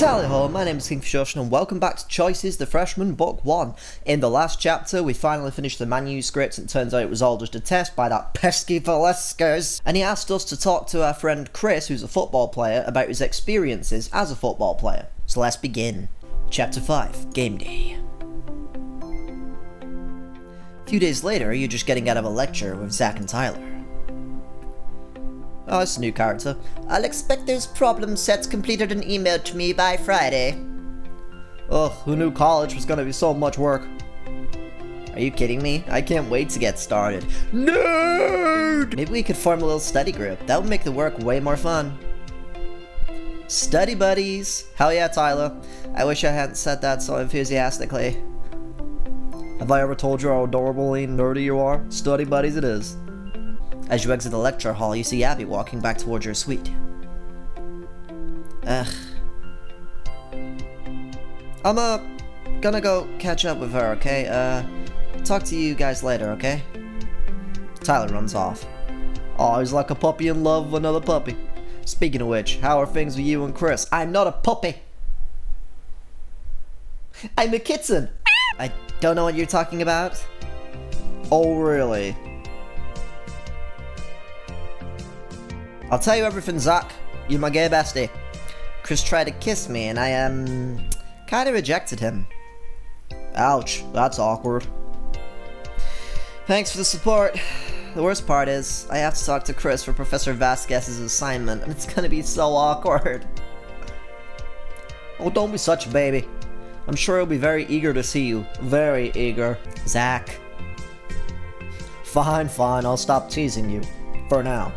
Tally ho, my name is KingFishOcean and welcome back to Choices the Freshman Book 1. In the last chapter, we finally finished the manuscript and it turns out it was all just a test by that pesky Velasquez. And he asked us to talk to our friend Chris, who's a football player, about his experiences as a football player. So let's begin. Chapter 5, Game Day. A few days later, you're just getting out of a lecture with Zach and Tyler. Oh, it's a new character. I'll expect those problem sets completed and emailed to me by Friday. Ugh, who knew college was gonna be so much work? Are you kidding me? I can't wait to get started. Nerd! Maybe we could form a little study group. That would make the work way more fun. Study buddies! Hell yeah, Tyler. I wish I hadn't said that so enthusiastically. Have I ever told you how adorably nerdy you are? Study buddies it is. As you exit the lecture hall, you see Abby walking back towards your suite. Ugh. I'm gonna go catch up with her, okay? Talk to you guys later, okay? Tyler runs off. Oh, he's like a puppy in love with another puppy. Speaking of which, how are things with you and Chris? I'm not a puppy! I'm a kitten! I don't know what you're talking about. Oh, really? I'll tell you everything, Zach. You're my gay bestie. Chris tried to kiss me and I, kinda rejected him. Ouch, that's awkward. Thanks for the support. The worst part is, I have to talk to Chris for Professor Vasquez's assignment, and it's gonna be so awkward. Oh, don't be such a baby. I'm sure he'll be very eager to see you. Very eager. Zach. Fine, I'll stop teasing you. For now.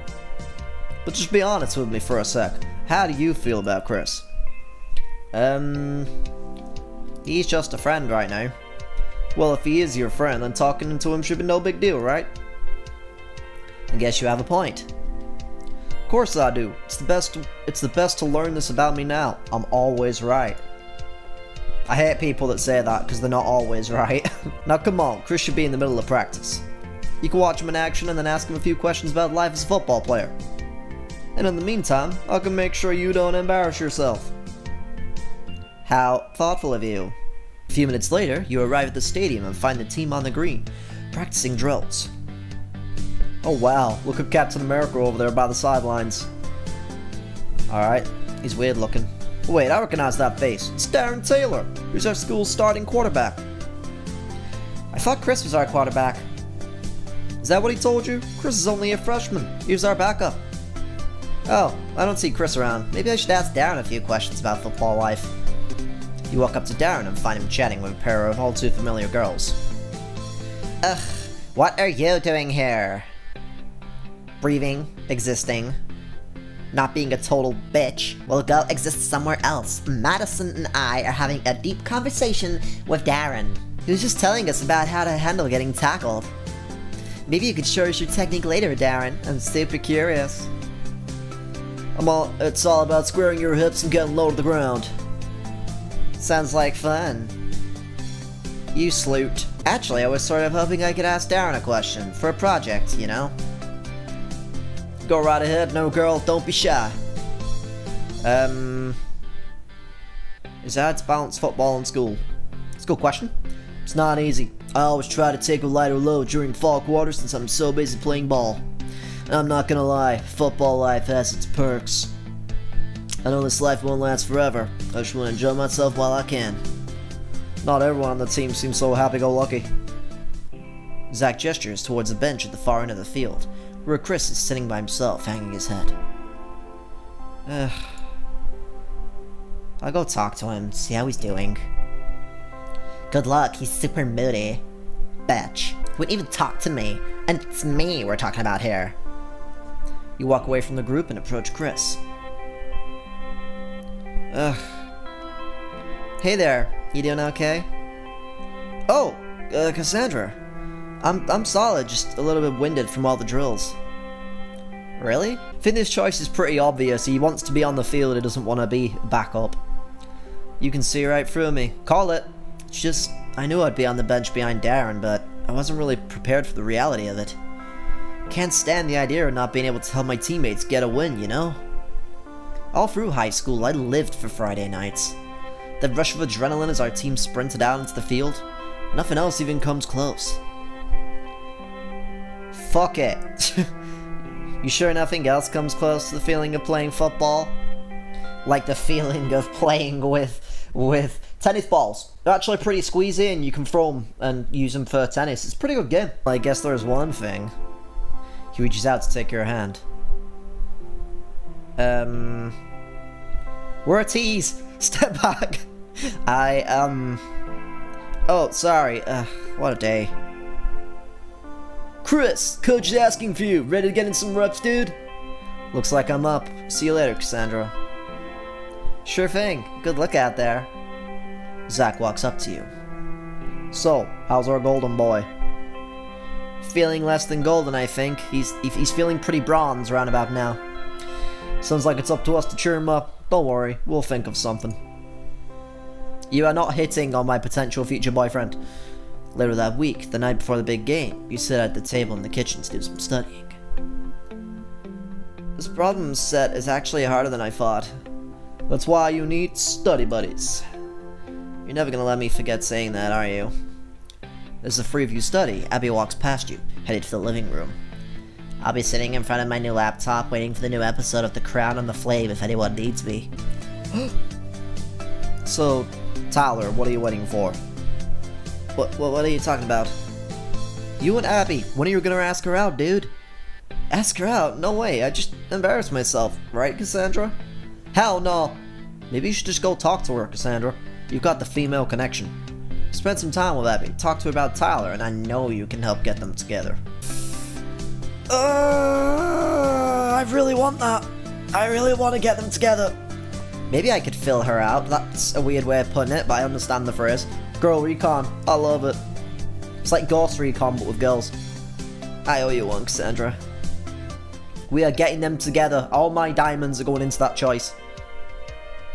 But just be honest with me for a sec. How do you feel about Chris? He's just a friend right now. Well, if he is your friend, then talking to him should be no big deal, right? I guess you have a point. Of course I do. It's the best to learn this about me now. I'm always right. I hate people that say that because they're not always right. Now come on, Chris should be in the middle of practice. You can watch him in action and then ask him a few questions about life as a football player. And in the meantime, I can make sure you don't embarrass yourself. How thoughtful of you. A few minutes later, you arrive at the stadium and find the team on the green, practicing drills. Oh wow, look at Captain America over there by the sidelines. Alright, he's weird looking. Wait, I recognize that face. It's Darren Taylor, who's our school's starting quarterback. I thought Chris was our quarterback. Is that what he told you? Chris is only a freshman. He was our backup. Oh, I don't see Chris around. Maybe I should ask Darren a few questions about football life. You walk up to Darren and find him chatting with a pair of all too familiar girls. Ugh, what are you doing here? Breathing, existing, not being a total bitch. We'll go exist somewhere else. Madison and I are having a deep conversation with Darren. He was just telling us about how to handle getting tackled. Maybe you could show us your technique later, Darren. I'm super curious. It's all about squaring your hips and getting low to the ground. Sounds like fun. You sloot. Actually, I was sort of hoping I could ask Darren a question for a project, you know? Go right ahead, no girl, don't be shy. Is that to balance football and school? It's a good question. It's not easy. I always try to take a lighter load during fall quarter since I'm so busy playing ball. I'm not gonna lie, football life has its perks. I know this life won't last forever. I just want to enjoy myself while I can. Not everyone on the team seems so happy-go-lucky. Zach gestures towards the bench at the far end of the field, where Chris is sitting by himself, hanging his head. I'll go talk to him, see how he's doing. Good luck, he's super moody. Bitch. He wouldn't even talk to me, and it's me we're talking about here. You walk away from the group and approach Chris. Ugh. Hey there, you doing okay? Oh, Cassandra. I'm solid, just a little bit winded from all the drills. Really? I think this choice is pretty obvious. He wants to be on the field, he doesn't want to be backup. You can see right through me. Call it. It's just, I knew I'd be on the bench behind Darren, but I wasn't really prepared for the reality of it. Can't stand the idea of not being able to help my teammates get a win, you know? All through high school, I lived for Friday nights. The rush of adrenaline as our team sprinted out into the field, nothing else even comes close. Fuck it. You sure nothing else comes close to the feeling of playing football? Like the feeling of playing with tennis balls. They're actually pretty squeezy and you can throw them and use them for tennis. It's a pretty good game. I guess there's one thing. He reaches out to take your hand. We're a tease. Step back. Oh, sorry. What a day. Chris, coach is asking for you. Ready to get in some reps, dude? Looks like I'm up. See you later, Cassandra. Sure thing. Good luck out there. Zach walks up to you. So, how's our golden boy? Feeling less than golden, I think. He's feeling pretty bronze round about now. Sounds like it's up to us to cheer him up. Don't worry, we'll think of something. You are not hitting on my potential future boyfriend. Later that week, the night before the big game, you sit at the table in the kitchen to do some studying. This problem set is actually harder than I thought. That's why you need study buddies. You're never gonna let me forget saying that, are you? As the three of you study, Abby walks past you, headed to the living room. I'll be sitting in front of my new laptop waiting for the new episode of The Crown and the Flame if anyone needs me. So, Tyler, what are you waiting for? What are you talking about? You and Abby, when are you gonna ask her out, dude? Ask her out? No way, I just embarrassed myself, right, Cassandra? Hell no! Maybe you should just go talk to her, Cassandra. You've got the female connection. Spend some time with Abby, talk to her about Tyler, and I know you can help get them together. I really want that. I really want to get them together. Maybe I could fill her out. That's a weird way of putting it, but I understand the phrase. Girl recon. I love it. It's like Ghost Recon, but with girls. I owe you one, Cassandra. We are getting them together. All my diamonds are going into that choice.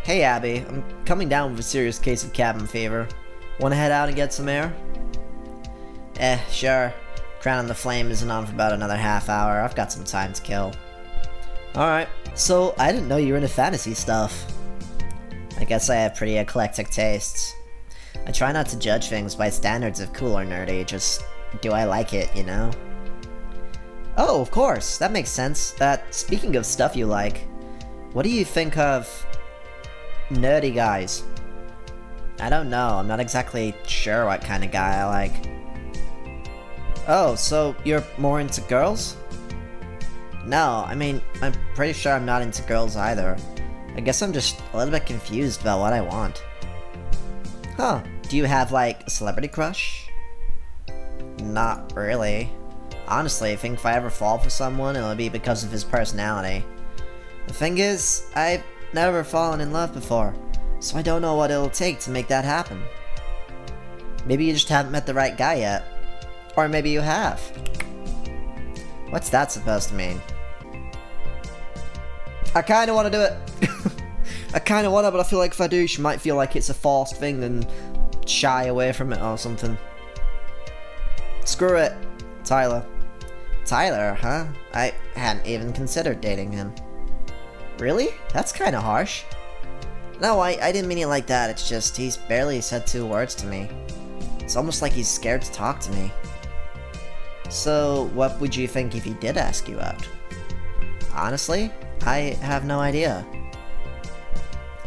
Hey, Abby. I'm coming down with a serious case of cabin fever. Want to head out and get some air? Sure. Crown and the Flame isn't on for about another half hour. I've got some time to kill. Alright. So, I didn't know you were into fantasy stuff. I guess I have pretty eclectic tastes. I try not to judge things by standards of cool or nerdy, just do I like it, you know? Oh, of course, that makes sense. Speaking of stuff you like, what do you think of nerdy guys? I don't know, I'm not exactly sure what kind of guy I like. Oh, so you're more into girls? No, I mean, I'm pretty sure I'm not into girls either. I guess I'm just a little bit confused about what I want. Huh, do you have, like, a celebrity crush? Not really. Honestly, I think if I ever fall for someone, it'll be because of his personality. The thing is, I've never fallen in love before, so I don't know what it'll take to make that happen. Maybe you just haven't met the right guy yet. Or maybe you have. What's that supposed to mean? I kinda wanna do it. I kinda wanna, but I feel like if I do, she might feel like it's a forced thing and shy away from it or something. Screw it. Tyler. Tyler, huh? I hadn't even considered dating him. Really? That's kinda harsh. No, I didn't mean it like that, it's just he's barely said 2 words to me. It's almost like he's scared to talk to me. So, what would you think if he did ask you out? Honestly, I have no idea.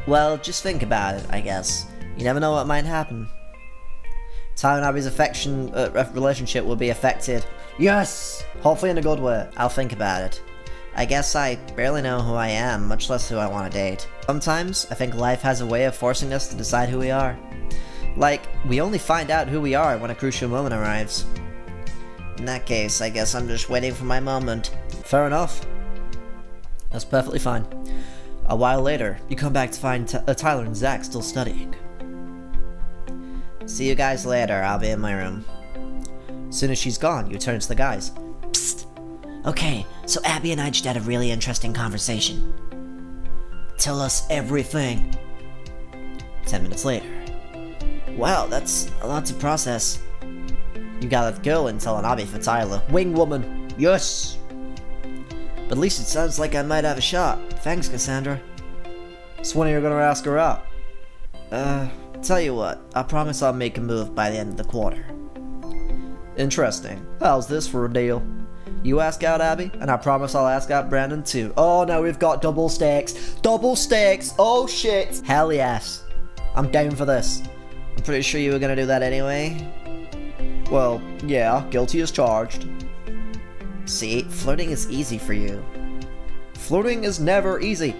Well, just think about it, I guess. You never know what might happen. Tyler and Abby's relationship will be affected. Yes! Hopefully in a good way. I'll think about it. I guess I barely know who I am, much less who I want to date. Sometimes, I think life has a way of forcing us to decide who we are. Like, we only find out who we are when a crucial moment arrives. In that case, I guess I'm just waiting for my moment. Fair enough. That's perfectly fine. A while later, you come back to find Tyler and Zach still studying. See you guys later, I'll be in my room. As soon as she's gone, you turn to the guys. Psst! Okay, so Abby and I just had a really interesting conversation. Tell us everything. 10 minutes later. Wow, that's a lot to process. You gotta go and tell an Abby for Tyler. Wing woman! Yes! But at least it sounds like I might have a shot. Thanks, Cassandra. So when are you gonna ask her out? Tell you what, I promise I'll make a move by the end of the quarter. Interesting. How's this for a deal? You ask out Abby, and I promise I'll ask out Brandon too. Oh no, we've got double stakes. Double stakes! Oh shit! Hell yes. I'm down for this. I'm pretty sure you were gonna do that anyway. Well, yeah, guilty as charged. See, flirting is easy for you. Flirting is never easy.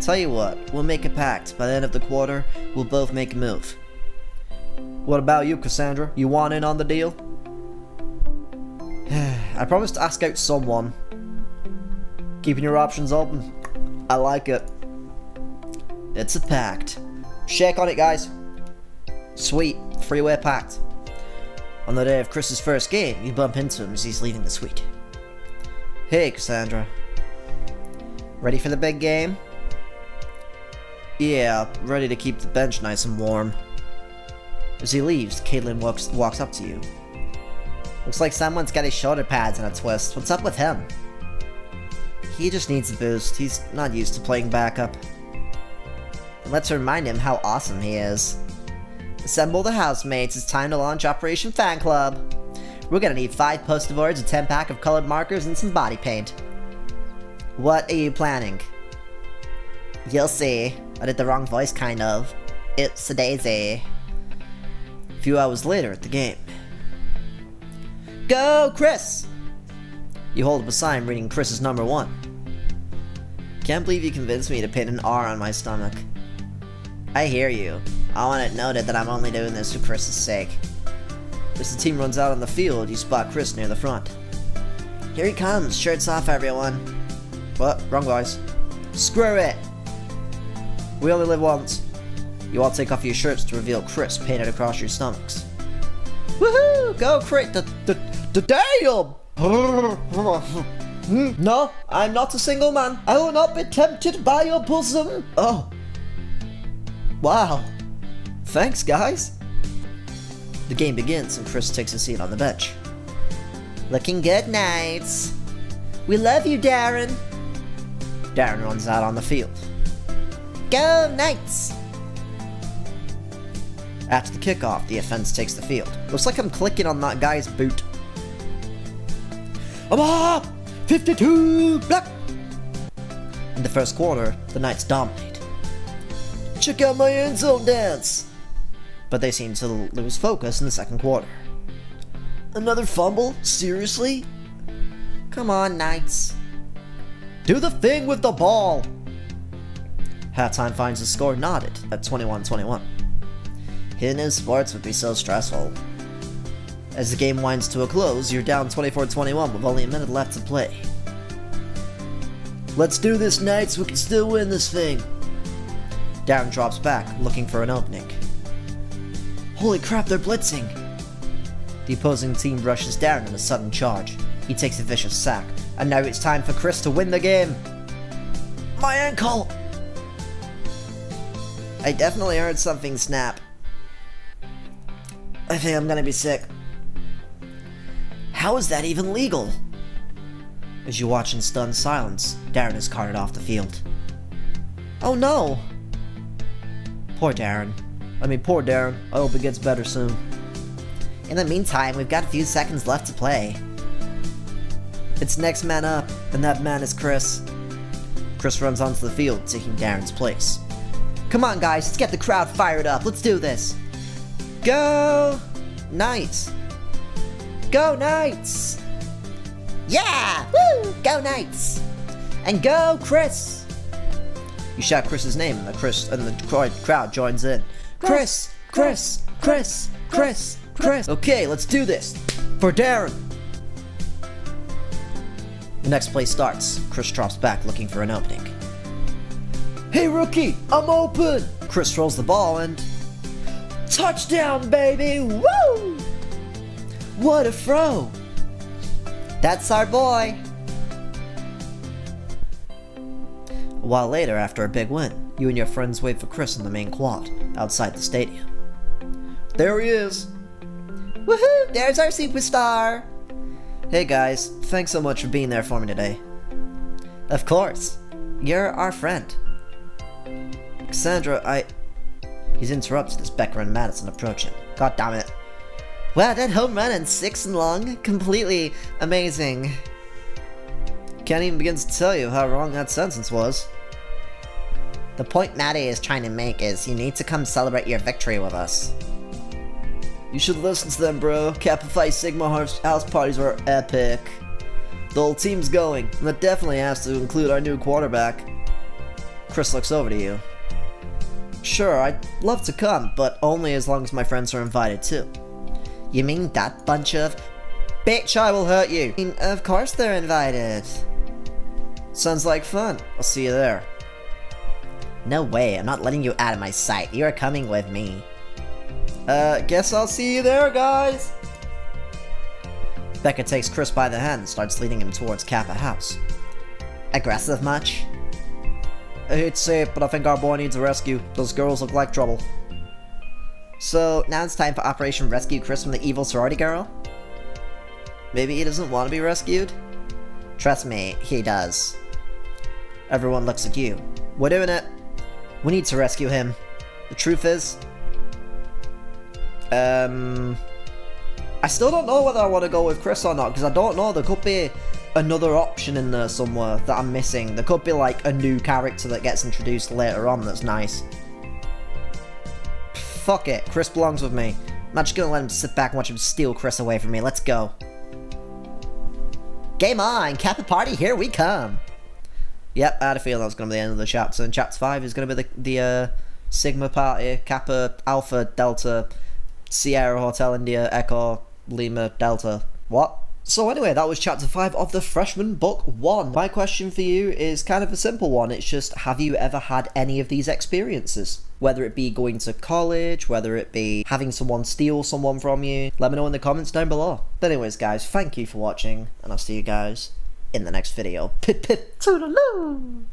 Tell you what, we'll make a pact. By the end of the quarter, we'll both make a move. What about you, Cassandra? You want in on the deal? I promise to ask out someone. Keeping your options open. I like it. It's a pact. Shake on it, guys. Sweet. Three-way pact. On the day of Chris's first game, you bump into him as he's leaving the suite. Hey, Cassandra. Ready for the big game? Yeah, ready to keep the bench nice and warm. As he leaves, Caitlin walks up to you. Looks like someone's got his shoulder pads in a twist. What's up with him? He just needs a boost. He's not used to playing backup. Let's remind him how awesome he is. Assemble the housemates. It's time to launch Operation Fan Club. We're gonna need 5 poster boards, a 10-pack of colored markers, and some body paint. What are you planning? You'll see. I did the wrong voice, kind of. It's a daisy. A few hours later at the game. Go, Chris! You hold up a sign reading Chris's number 1. Can't believe you convinced me to paint an R on my stomach. I hear you. I want it noted that I'm only doing this for Chris's sake. As the team runs out on the field, you spot Chris near the front. Here he comes, shirts off, everyone. What? Wrong guys. Screw it! We only live once. You all take off your shirts to reveal Chris painted across your stomachs. Woohoo! Go Chris! The damn! No, I'm not a single man. I will not be tempted by your bosom. Oh. Wow. Thanks, guys. The game begins and Chris takes a seat on the bench. Looking good, Knights. We love you, Darren. Darren runs out on the field. Go, Knights! After the kickoff, the offense takes the field. Looks like I'm clicking on that guy's boot. I'm up! 52! Black! In the first quarter, the Knights dominate. Check out my end zone dance! But they seem to lose focus in the second quarter. Another fumble? Seriously? Come on, Knights. Do the thing with the ball! Halftime finds the score knotted at 21-21. Hitting in sports would be so stressful. As the game winds to a close, you're down 24-21 with only a minute left to play. Let's do this, Knights, we can still win this thing. Darren drops back, looking for an opening. Holy crap, they're blitzing! The opposing team rushes Darren in a sudden charge. He takes a vicious sack, and now it's time for Chris to win the game! My ankle! I definitely heard something snap. I think I'm gonna be sick. How is that even legal? As you watch in stunned silence, Darren is carted off the field. Oh no! Poor Darren. I hope it gets better soon. In the meantime, we've got a few seconds left to play. It's next man up, and that man is Chris. Chris runs onto the field, taking Darren's place. Come on, guys, let's get the crowd fired up. Let's do this. Go Knights! Go Knights! Yeah! Woo! Go Knights! And go Chris! You shout Chris's name, and the crowd joins in. Chris! Chris! Chris! Chris! Chris! Okay, let's do this! For Darren! The next play starts. Chris drops back looking for an opening. Hey rookie, I'm open! Chris throws the ball and... Touchdown, baby! Woo! What a throw! That's our boy! A while later, after a big win, you and your friends wait for Chris in the main quad, outside the stadium. There he is! Woohoo! There's our superstar! Hey guys, thanks so much for being there for me today. Of course. You're our friend. Cassandra, He's interrupted as Becker and Madison approach him. God damn it. Wow, that home run and 6 and long? Completely amazing. Can't even begin to tell you how wrong that sentence was. The point Maddie is trying to make is you need to come celebrate your victory with us. You should listen to them, bro. Kappa Phi Sigma house parties are epic. The whole team's going, and that definitely has to include our new quarterback. Chris looks over to you. Sure, I'd love to come, but only as long as my friends are invited too. You mean that bunch of... Bitch, I will hurt you! I mean, of course they're invited. Sounds like fun. I'll see you there. No way, I'm not letting you out of my sight. You are coming with me. Guess I'll see you there, guys! Becca takes Chris by the hand and starts leading him towards Kappa House. Aggressive much? I hate to say it, but I think our boy needs a rescue. Those girls look like trouble. So, now it's time for Operation Rescue Chris from the evil sorority girl? Maybe he doesn't want to be rescued? Trust me, he does. Everyone looks at you. We're doing it. We need to rescue him. The truth is... I still don't know whether I want to go with Chris or not, because I don't know, there could be another option in there somewhere that I'm missing. There could be like a new character that gets introduced later on that's nice. Fuck it, Chris belongs with me. I'm not just gonna let him sit back and watch him steal Chris away from me. Let's go. Game on! Kappa Party, here we come! Yep, I had a feeling that was gonna be the end of the chapter, and chapter 5 is gonna be the Sigma Party, Kappa, Alpha, Delta, Sierra, Hotel India, Echo, Lima, Delta. What? So anyway, that was chapter 5 of the Freshman Book 1. My question for you is kind of a simple one. It's just, have you ever had any of these experiences? Whether it be going to college, whether it be having someone steal someone from you. Let me know in the comments down below. But anyways, guys, thank you for watching, and I'll see you guys in the next video. Pip pip toodaloo!